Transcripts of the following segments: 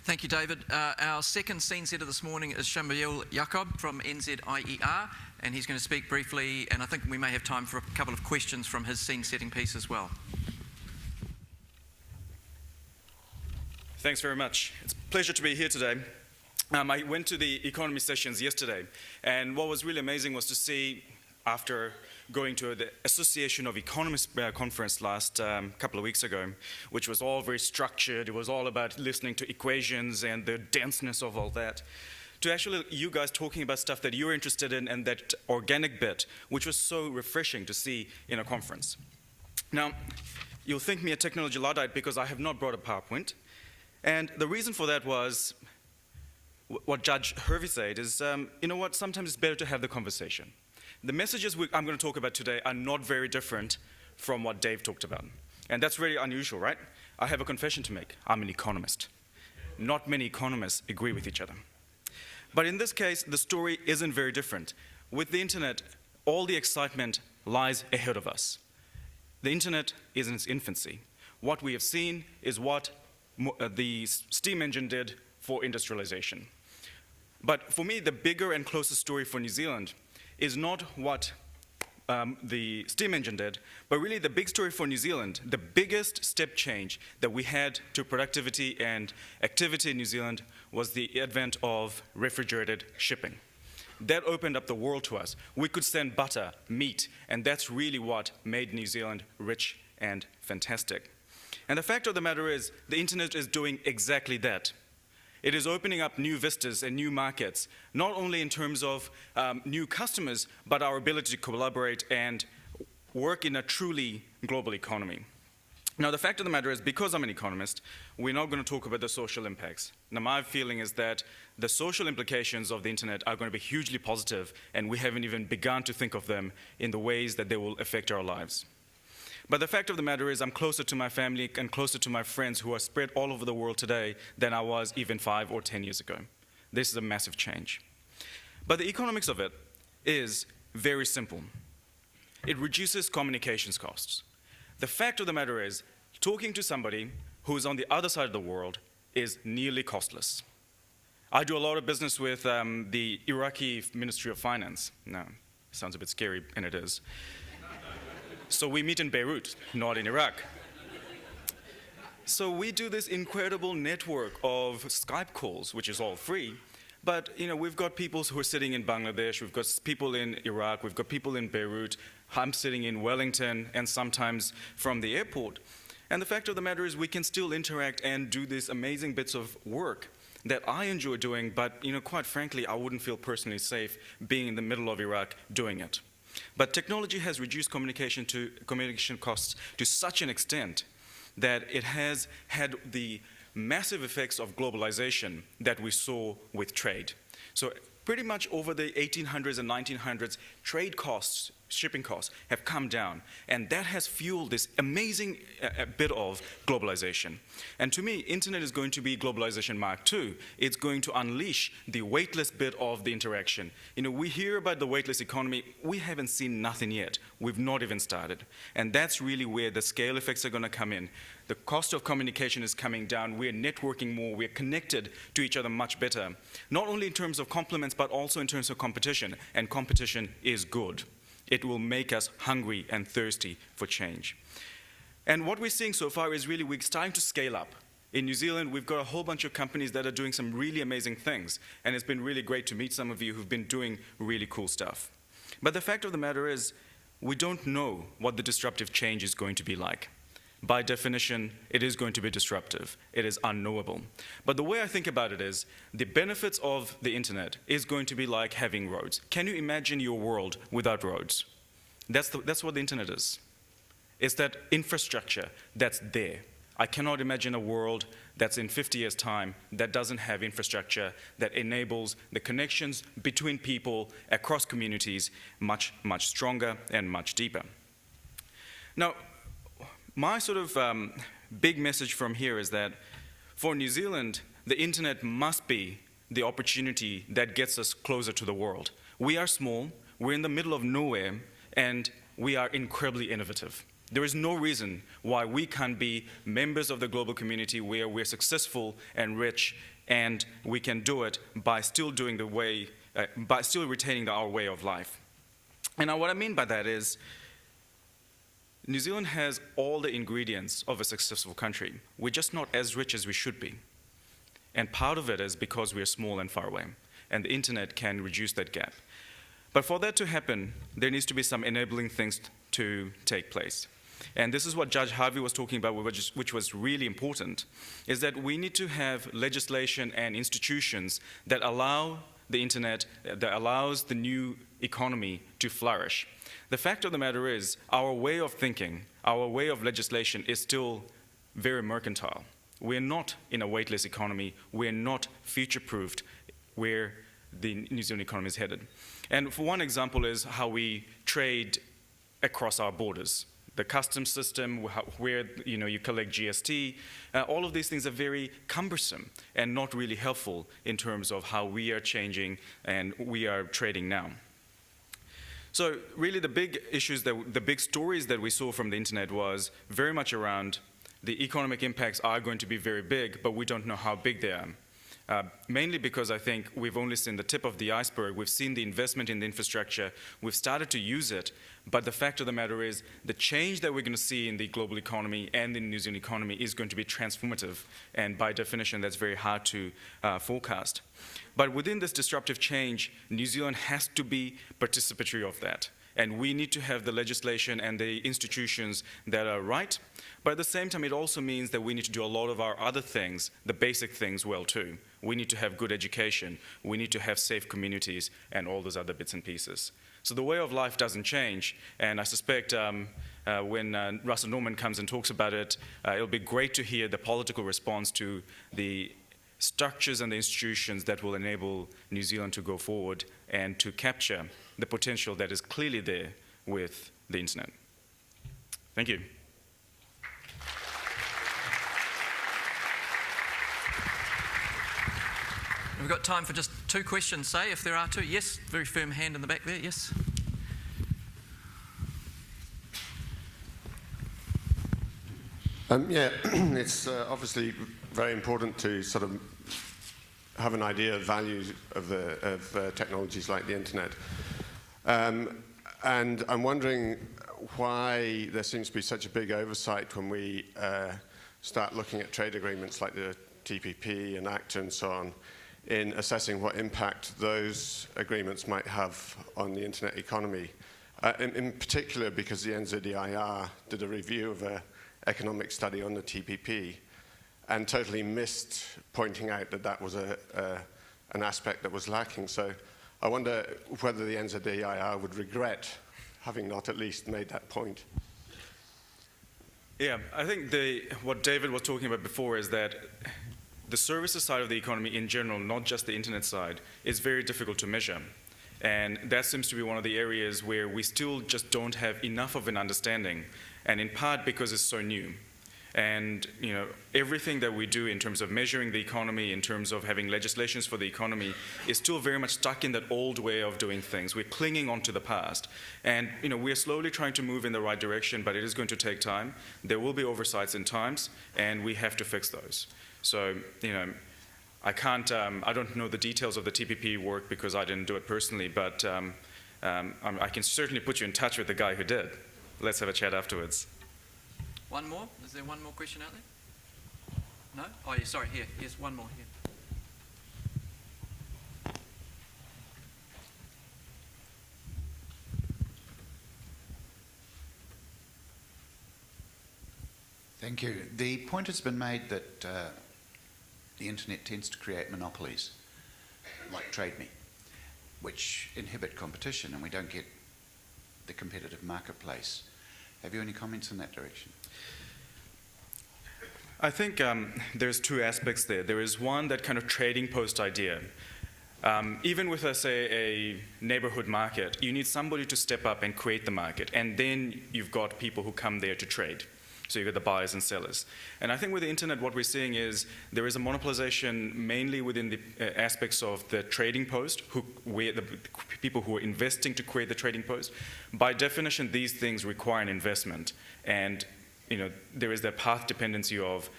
Thank you, David. Our second scene setter this morning is Shamubeel Eaqub from NZIER, and he's going to speak briefly, and I think we may have time for a couple of questions from his scene setting piece as well. Thanks very much. It's a pleasure to be here today. I went to the economy sessions yesterday, and what was really amazing was to see, after going to the Association of Economists conference last couple of weeks ago, which was all very structured. It was all about listening to equations and the denseness of all that, to actually you guys talking about stuff that you're interested in and that organic bit, which was so refreshing to see in a conference. Now, you'll think me a technology Luddite because I have not brought a PowerPoint, and the reason for that was what Judge Hervey said is, you know what, sometimes it's better to have the conversation. The messages I'm going to talk about today are not very different from what Dave talked about. And that's really unusual, right? I have a confession to make. I'm an economist. Not many economists agree with each other. But in this case, the story isn't very different. With the internet, all the excitement lies ahead of us. The internet is in its infancy. What we have seen is what the steam engine did for industrialization. But for me, the bigger and closest story for New Zealand is not what the steam engine did, but really the big story for New Zealand, the biggest step change that we had to productivity and activity in New Zealand was the advent of refrigerated shipping. That opened up the world to us. We could send butter, meat, and that's really what made New Zealand rich and fantastic. And the fact of the matter is, the internet is doing exactly that. It is opening up new vistas and new markets, not only in terms of new customers, but our ability to collaborate and work in a truly global economy. Now, the fact of the matter is, because I'm an economist, we're not going to talk about the social impacts. Now, my feeling is that the social implications of the internet are going to be hugely positive, and we haven't even begun to think of them in the ways that they will affect our lives. But the fact of the matter is I'm closer to my family and closer to my friends who are spread all over the world today than I was even 5 or 10 years ago. This is a massive change. But the economics of it is very simple. It reduces communications costs. The fact of the matter is, talking to somebody who is on the other side of the world is nearly costless. I do a lot of business with the Iraqi Ministry of Finance. Now, sounds a bit scary, and it is. So we meet in Beirut, not in Iraq. So we do this incredible network of Skype calls, which is all free. But we've got people who are sitting in Bangladesh, we've got people in Iraq, we've got people in Beirut, I'm sitting in Wellington, and sometimes from the airport. And the fact of the matter is we can still interact and do these amazing bits of work that I enjoy doing, but quite frankly, I wouldn't feel personally safe being in the middle of Iraq doing it. But technology has reduced communication costs to such an extent that it has had the massive effects of globalization that we saw with trade. So pretty much over the 1800s and 1900s, trade costs, shipping costs have come down, and that has fueled this amazing bit of globalization. And to me, internet is going to be globalization Mark II. It's going to unleash the weightless bit of the interaction. We hear about the weightless economy. We haven't seen nothing yet. We've not even started. And that's really where the scale effects are going to come in. The cost of communication is coming down. We're networking more. We're connected to each other much better, not only in terms of complements, but also in terms of competition. And competition is good. It will make us hungry and thirsty for change. And what we're seeing so far is really we're starting to scale up. In New Zealand, we've got a whole bunch of companies that are doing some really amazing things, and it's been really great to meet some of you who've been doing really cool stuff. But the fact of the matter is, we don't know what the disruptive change is going to be like. By definition, it is going to be disruptive. It is unknowable. But the way I think about it is, the benefits of the internet is going to be like having roads. Can you imagine your world without roads? That's what the internet is. It's that infrastructure that's there. I cannot imagine a world that's in 50 years' time that doesn't have infrastructure that enables the connections between people across communities much, much stronger and much deeper. Now, my sort of big message from here is that for New Zealand, the internet must be the opportunity that gets us closer to the world. We are small, we're in the middle of nowhere, and we are incredibly innovative. There is no reason why we can't be members of the global community where we're successful and rich, and we can do it by still doing by still retaining our way of life. And what I mean by that is, New Zealand has all the ingredients of a successful country. We're just not as rich as we should be. And part of it is because we're small and far away, and the internet can reduce that gap. But for that to happen, there needs to be some enabling things to take place. And this is what Judge Harvey was talking about, which was really important, is that we need to have legislation and institutions that allow the internet, that allows the new economy to flourish. The fact of the matter is, our way of thinking, our way of legislation is still very mercantile. We're not in a weightless economy. We're not future-proofed where the New Zealand economy is headed. And for one example is how we trade across our borders. The customs system, where you collect GST, all of these things are very cumbersome and not really helpful in terms of how we are changing and we are trading now. So really the big issues, the big stories that we saw from the internet was very much around the economic impacts are going to be very big, but we don't know how big they are. Mainly because I think we've only seen the tip of the iceberg. We've seen the investment in the infrastructure. We've started to use it. But the fact of the matter is the change that we're going to see in the global economy and in the New Zealand economy is going to be transformative. And by definition, that's very hard to forecast. But within this disruptive change, New Zealand has to be participatory of that. And we need to have the legislation and the institutions that are right. But at the same time, it also means that we need to do a lot of our other things, the basic things, well too. We need to have good education. We need to have safe communities and all those other bits and pieces. So the way of life doesn't change. And I suspect when Russell Norman comes and talks about it, it'll be great to hear the political response to the structures and the institutions that will enable New Zealand to go forward and to capture the potential that is clearly there with the internet. Thank you. We've got time for just 2 questions, say, if there are 2. Yes, very firm hand in the back there, yes. Yeah, it's obviously very important to sort of have an idea of values of technologies like the internet. And I'm wondering why there seems to be such a big oversight when we start looking at trade agreements like the TPP and ACTA and so on, in assessing what impact those agreements might have on the internet economy. In particular, because the NZIER did a review of an economic study on the TPP and totally missed pointing out that that was an aspect that was lacking. So I wonder whether the NZIER would regret having not at least made that point. Yeah, I think what David was talking about before is that the services side of the economy in general, not just the internet side, is very difficult to measure. And that seems to be one of the areas where we still just don't have enough of an understanding, and in part because it's so new. And everything that we do in terms of measuring the economy, in terms of having legislations for the economy, is still very much stuck in that old way of doing things. We're clinging on to the past. And we're slowly trying to move in the right direction, but it is going to take time. There will be oversights in times, and we have to fix those. So, I don't know the details of the TPP work because I didn't do it personally, but I can certainly put you in touch with the guy who did. Let's have a chat afterwards. One more? Is there one more question out there? No? Oh, yeah, sorry, here. Yes, one more here. Thank you. The point has been made that the internet tends to create monopolies, like Trade Me, which inhibit competition, and we don't get the competitive marketplace. Have you any comments in that direction? I think there's 2 aspects there. There is one, that kind of trading post idea. Even with, let's say, a neighborhood market, you need somebody to step up and create the market, and then you've got people who come there to trade. So you get the buyers and sellers. And I think with the internet, what we're seeing is there is a monopolization mainly within the aspects of the trading post, where the people who are investing to create the trading post. By definition, these things require an investment. And there is that path dependency of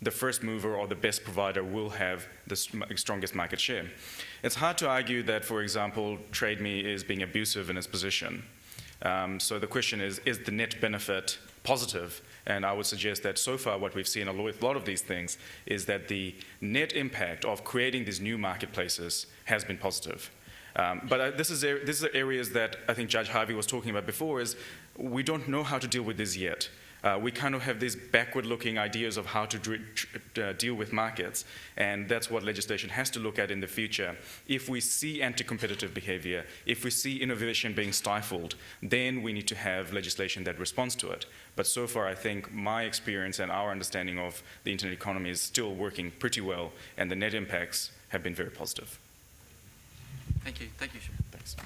the first mover or the best provider will have the strongest market share. It's hard to argue that, for example, TradeMe is being abusive in its position. So the question is the net benefit positive? And I would suggest that so far what we've seen with a lot of these things is that the net impact of creating these new marketplaces has been positive. But this is areas that I think Judge Harvey was talking about before, is we don't know how to deal with this yet. We kind of have these backward-looking ideas of how to deal with markets, and that's what legislation has to look at in the future. If we see anti-competitive behavior, if we see innovation being stifled, then we need to have legislation that responds to it. But so far, I think my experience and our understanding of the internet economy is still working pretty well, and the net impacts have been very positive. Thank you. Thank you, Sham. Thanks.